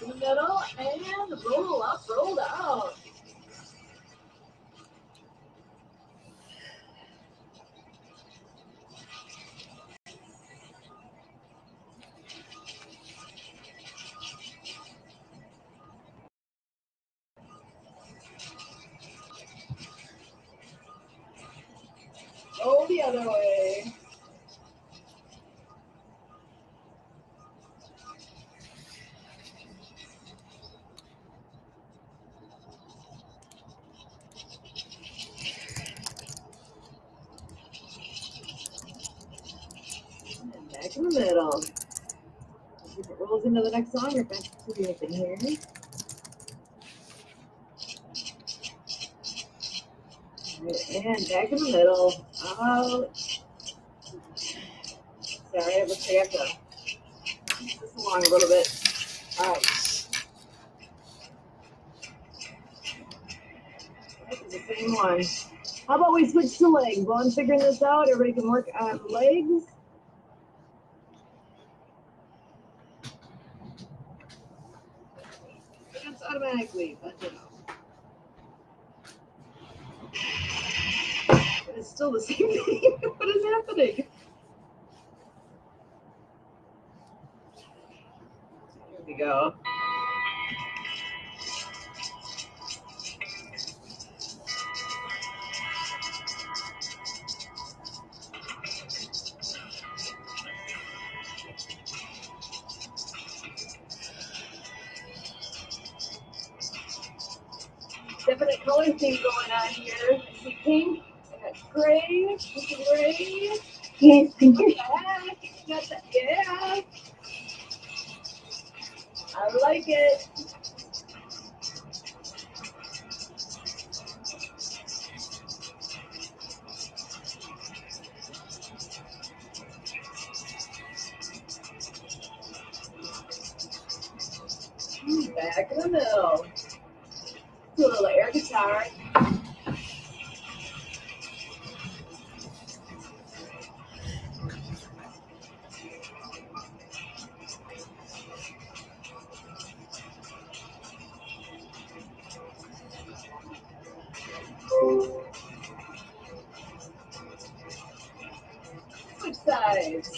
in the middle, and roll up, roll out. Roll the other way. And back in the middle. If it rolls into the next song, you're back to the open here. And back in the middle. Out. Sorry, it looks like I have to move this along a little bit. All right. That is the same one. How about we switch to legs? While I'm figuring this out, everybody can work on legs. Dance automatically, but you know. It's still the same thing. What is happening? Here we go. Definite color theme going on here. I see pink, I got gray, gray. Yes, thank you. Got that, yeah. I like it. Back in the middle. Do a little air guitar. Switch sides.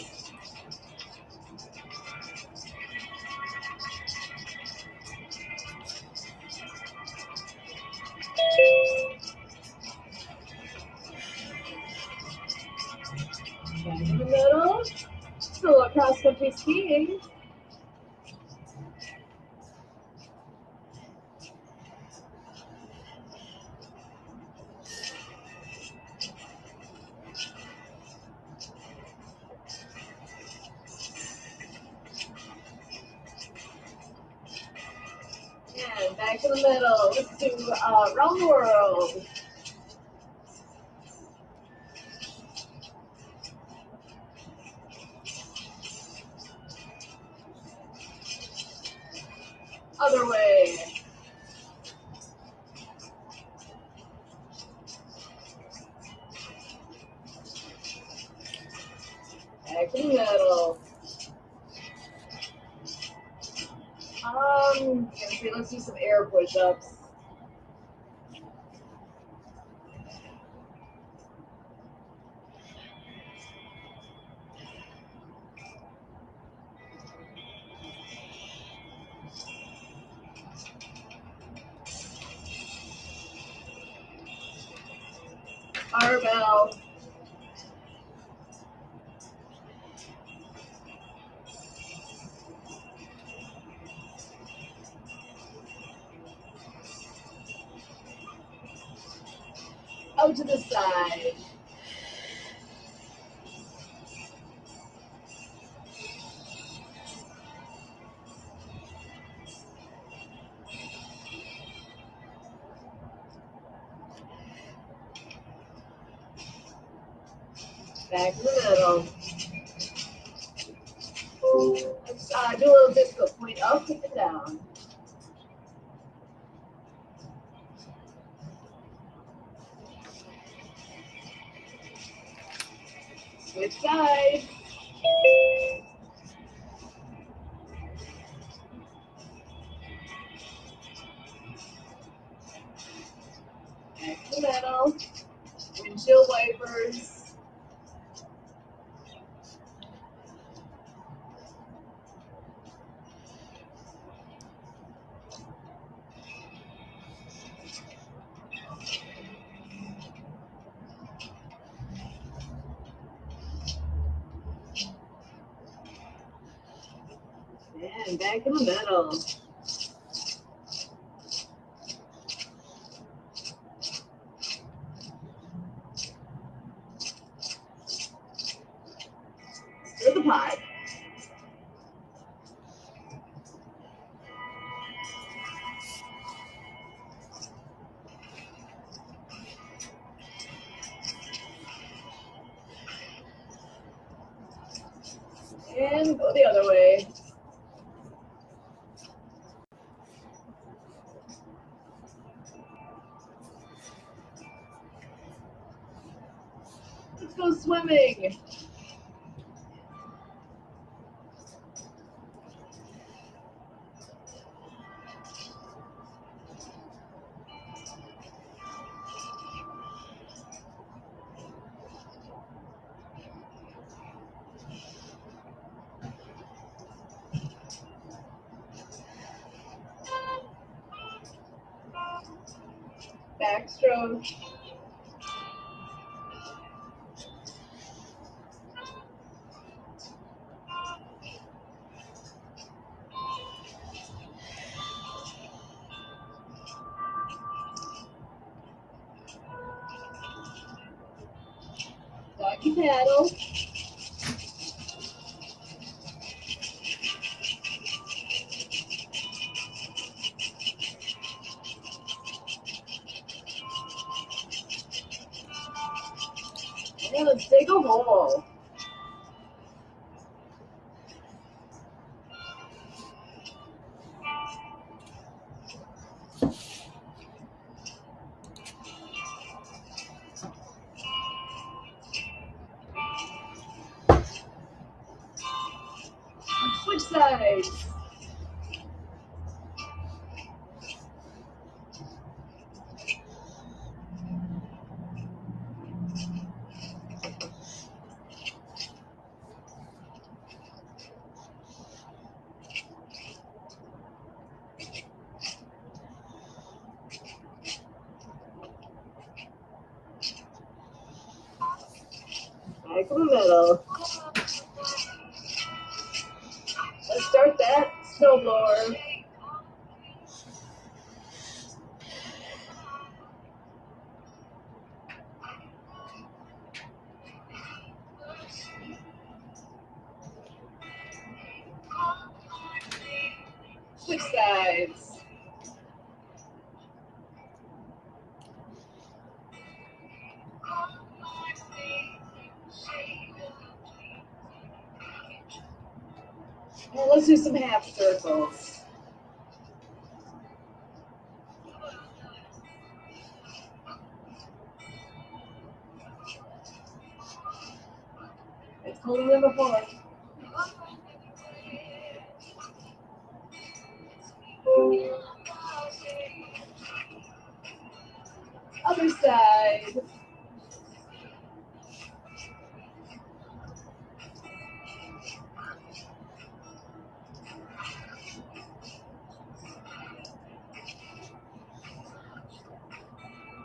Back in the middle. Do a little cross country skiing. And back in the middle. Let's do around the world. Other way. Back in the middle. Okay, let's do some air push-ups. Barbell. Out to the side. Back in the middle. Let's do a little disco. Point up and down. Switch sides. Back to the middle. Windshield wipers. And back in the middle. Stir the pot. And go the other way. Let's go swimming. Backstroke. Doggy paddle. And let's dig a hole. Switch sides. Back in the middle. Let's start that snowblower. Switch sides. And let's do some half circles. It's colder than before. Other side.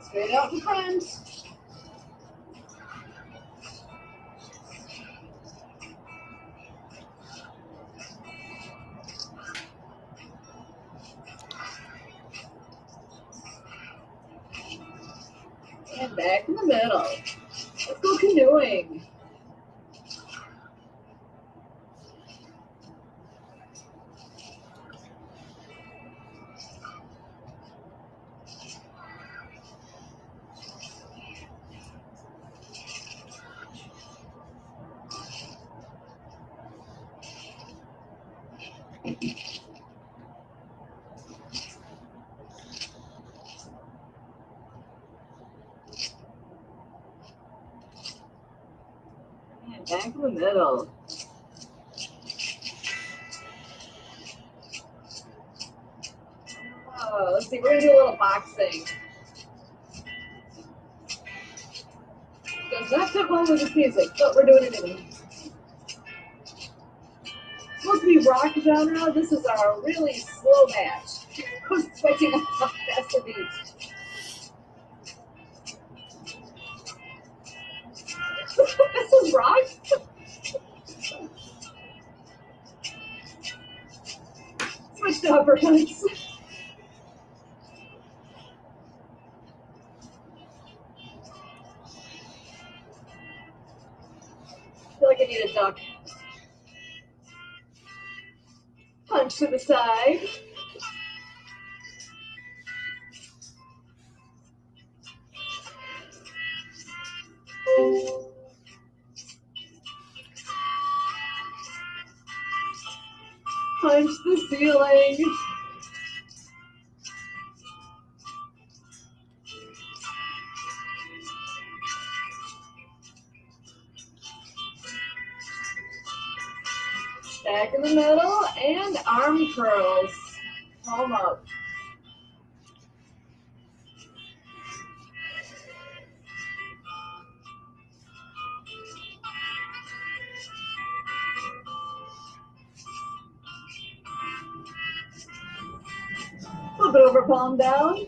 Straight out in front. And back in the middle. Let's go canoeing. And back in the middle. Oh, let's see, we're gonna do a little boxing. Step home with this music, but we're doing it anyway. It's supposed to be rock genre. This is our really slow match. Who's expecting a faster beat? This is rock? Switch to uppercuts. I feel like I need a duck. Punch to the side. Punch the ceiling. Back in the middle and arm curls. Palm up. Flip it over, palm down.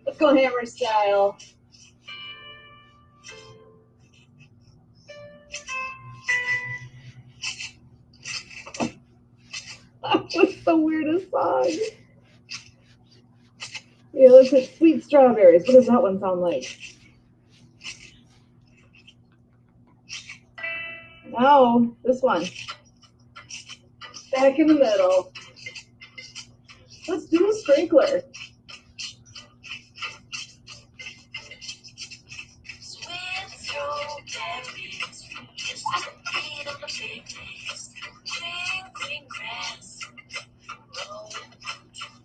Let's go hammer style. What's the weirdest song? Yeah, let's hit Sweet Strawberries. What does that one sound like? No, this one. Back in the middle. Let's do a sprinkler.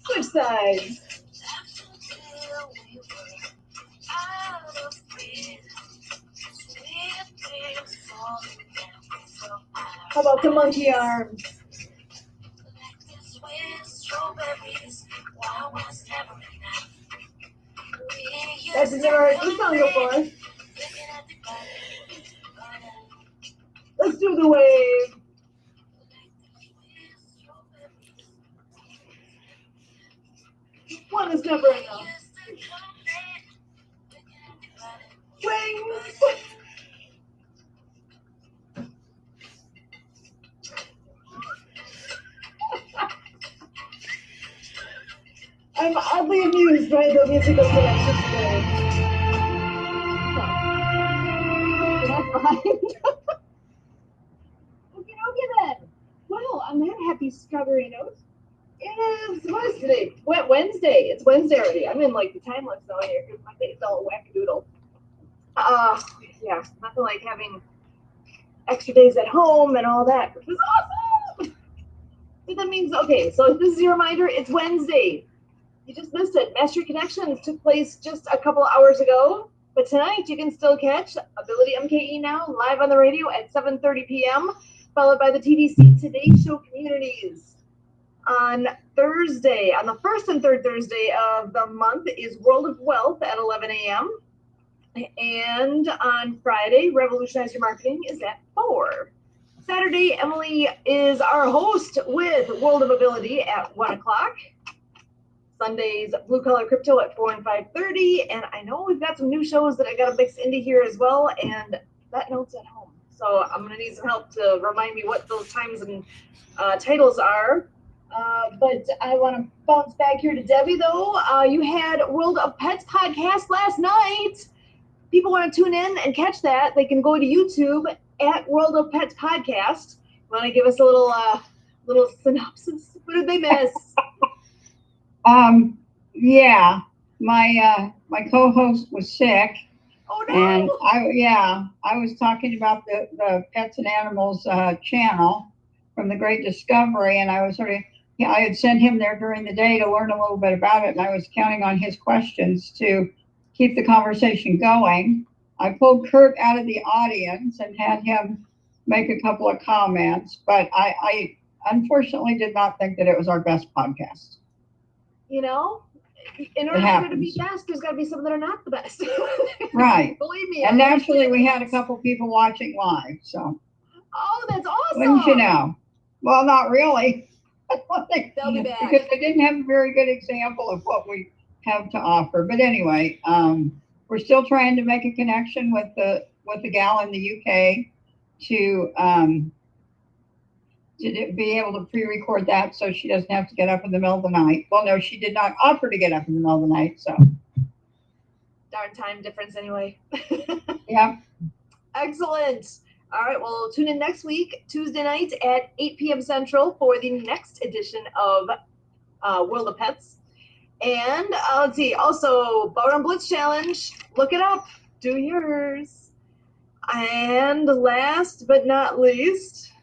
Switch sides. How about the monkey arms? That's never heard this song before. Let's do the wave. One is never enough. Wings. I'm oddly amused by the musical selection today. Did I find? Okay, then. Well, on that happy strawberry note, it is, what is today? Wednesday. It's Wednesday already. I'm in like the timeless zone here because my day's all wackadoodle. Yeah, nothing like having extra days at home and all that, which is awesome. So that means, okay, so this is your reminder, it's Wednesday. You just missed it. Mastery Connections took place just a couple hours ago, but tonight you can still catch Ability MKE Now live on the radio at 7:30 p.m., followed by the TDC Today Show Communities. On Thursday, on the first and third Thursday of the month, is World of Wealth at 11 a.m. And on Friday, Revolutionize Your Marketing is at 4. Saturday, Emily is our host with World of Ability at 1 o'clock. Sundays, Blue Collar Crypto at 4 and 5:30. And I know we've got some new shows that I got to mix into here as well. And that note's at home. So I'm going to need some help to remind me what those times and titles are. But I want to bounce back here to Debbie, though. You had World of Pets podcast last night. People want to tune in and catch that. They can go to YouTube at World of Pets podcast. Want to give us a little synopsis? What did they miss? Yeah, my co-host was sick. Oh no! And I was talking about the Pets and Animals channel from the Great Discovery, and I had sent him there during the day to learn a little bit about it, and I was counting on his questions to keep the conversation going. I pulled Kurt out of the audience and had him make a couple of comments, but I unfortunately did not think that it was our best podcast. You know, in order for it to be best, there's got to be some that are not the best. Right. Believe me. And naturally, we had a couple people watching live, so. Oh, that's awesome. Wouldn't you know? Well, not really. They'll be back. Because they didn't have a very good example of what we have to offer. But anyway, we're still trying to make a connection with the gal in the UK to be able to pre-record that so she doesn't have to get up in the middle of the night. Well, no, she did not offer to get up in the middle of the night, so. Darn time difference anyway. Yeah. Excellent. All right, well, tune in next week, Tuesday night at 8 p.m. Central for the next edition of World of Pets. And let's see, also, Bowdoin Blitz Challenge. Look it up. Do yours. And last but not least,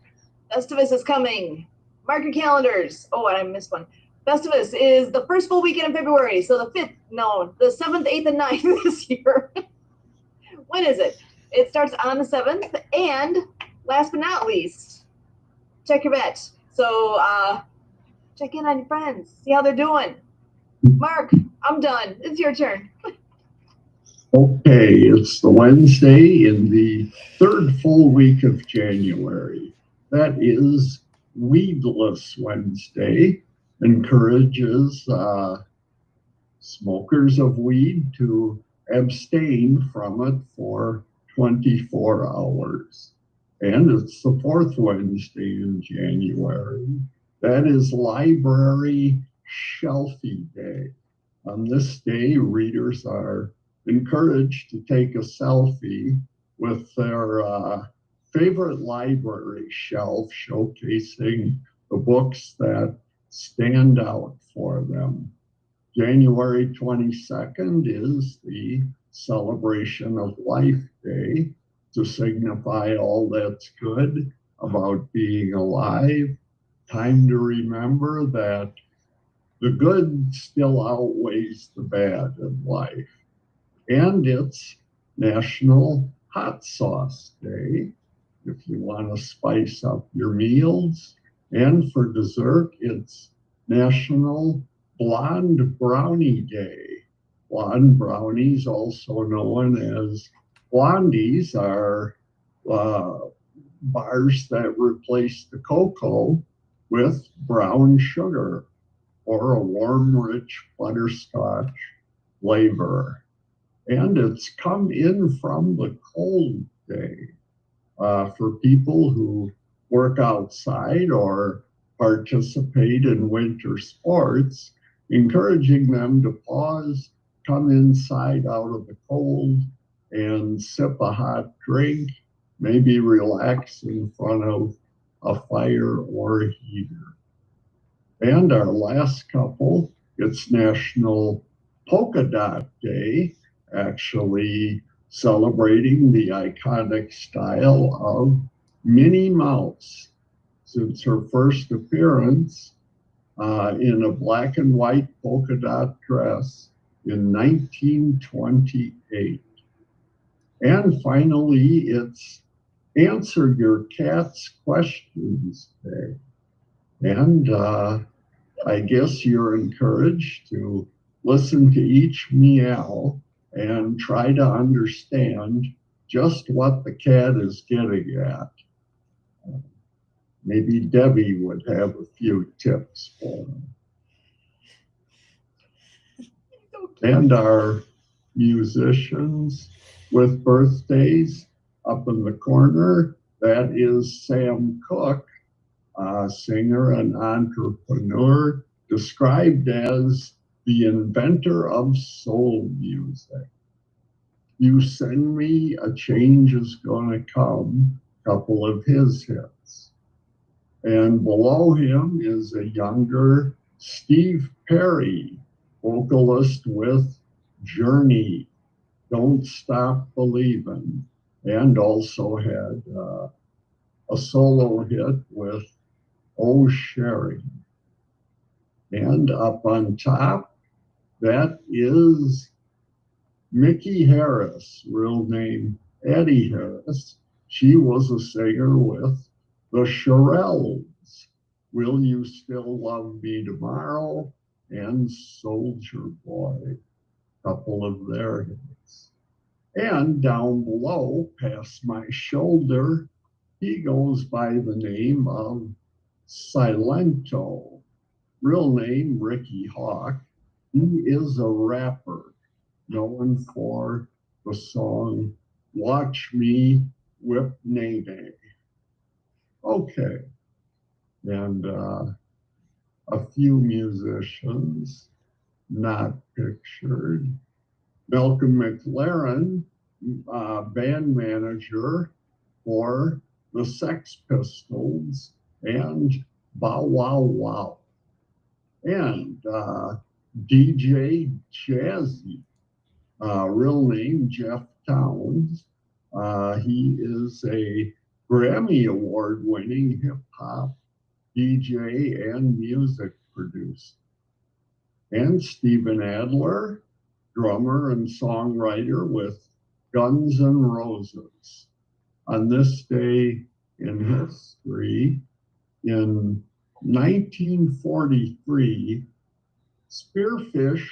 Festivus is coming. Mark your calendars. Oh, I missed one. Festivus is the first full weekend in February. So the 7th, 8th, and 9th this year. When is it? It starts on the 7th. And last but not least, check your vet. So check in on your friends. See how they're doing. Mark, I'm done. It's your turn. Okay, it's the Wednesday in the third full week of January. That is Weedless Wednesday. Encourages smokers of weed to abstain from it for 24 hours. And it's the fourth Wednesday in January. That is Library Shelfie Day. On this day, readers are encouraged to take a selfie with their favorite library shelf, showcasing the books that stand out for them. January 22nd is the Celebration of Life Day to signify all that's good about being alive. Time to remember that the good still outweighs the bad in life. And it's National Hot Sauce Day, if you want to spice up your meals. And for dessert, it's National Blonde Brownie Day. Blonde brownies, also known as blondies, are bars that replace the cocoa with brown sugar or a warm, rich butterscotch flavor. And it's come in from the cold day for people who work outside or participate in winter sports, encouraging them to pause, come inside out of the cold, and sip a hot drink, maybe relax in front of a fire or a heater. And our last couple, it's National Polka Dot Day, actually celebrating the iconic style of Minnie Mouse. Since her first appearance in a black and white polka dot dress in 1928. And finally, it's Answer Your Cat's Questions Day. And I guess you're encouraged to listen to each meow and try to understand just what the cat is getting at. Maybe Debbie would have a few tips for them. And our musicians with birthdays up in the corner, that is Sam Cooke, singer and entrepreneur, described as the inventor of soul music. You Send Me, A Change Is Gonna Come, a couple of his hits. And below him is a younger Steve Perry, vocalist with Journey, Don't Stop Believin', and also had a solo hit with Oh Sherry. And up on top, that is Mickey Harris, real name Eddie Harris, She was a singer with the Shirelles. Will You Still Love Me Tomorrow? And Soldier Boy, couple of their hits. And down below, past my shoulder, he goes by the name of Silento. Real name, Ricky Hawk. He is a rapper known for the song Watch Me Whip Nene. Okay. And a few musicians not pictured. Malcolm McLaren, band manager for the Sex Pistols and Bow Wow Wow. And DJ Jazzy, real name Jeff Towns. He is a Grammy Award winning hip hop DJ and music producer. And Steven Adler, drummer and songwriter with Guns N' Roses. On this day in history, in 1943, Spearfish,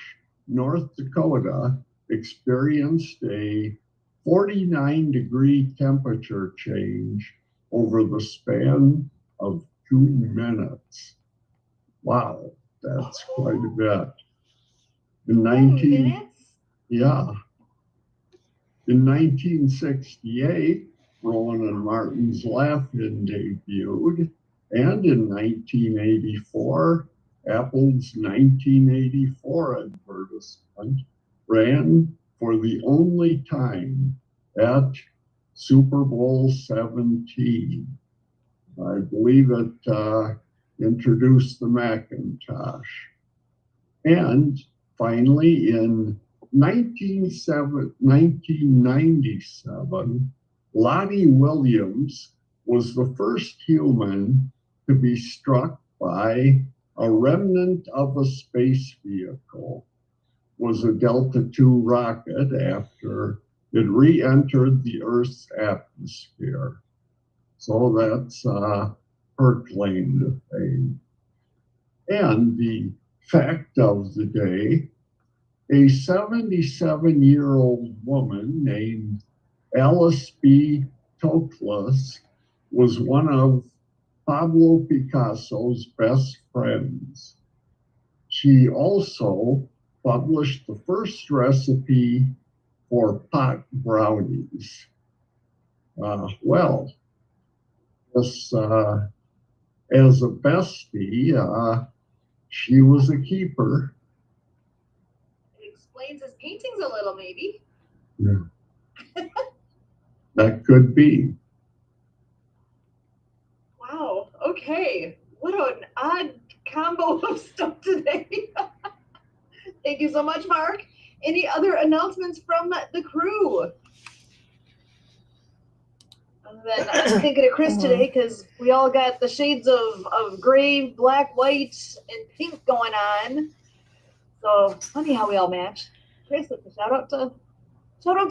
North Dakota, experienced a 49-degree temperature change over the span of 2 minutes. Wow, that's quite a bit. In 1968, Rowan and Martin's Laugh-In debuted, and in 1984, Apple's 1984 advertisement ran for the only time at Super Bowl 17. I believe it introduced the Macintosh. And finally, in 1997, Lottie Williams was the first human to be struck by a remnant of a space vehicle. It was a Delta II rocket after it re-entered the Earth's atmosphere. So that's her claim to fame. And the fact of the day, a 77-year-old woman named Alice B. Toklas was one of Pablo Picasso's best friends. She also published the first recipe for pot brownies. As a bestie, she was a keeper. It explains his paintings a little, maybe. Yeah. That could be. Wow. Okay. What an odd combo of stuff today. Thank you so much, Mark. Any other announcements from the crew? And then I'm thinking of Chris today because we all got the shades of gray, black, white, and pink going on. So funny how we all match. Chris, it's a shout out to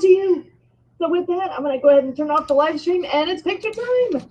you. So with that, I'm gonna go ahead and turn off the live stream, and it's picture time.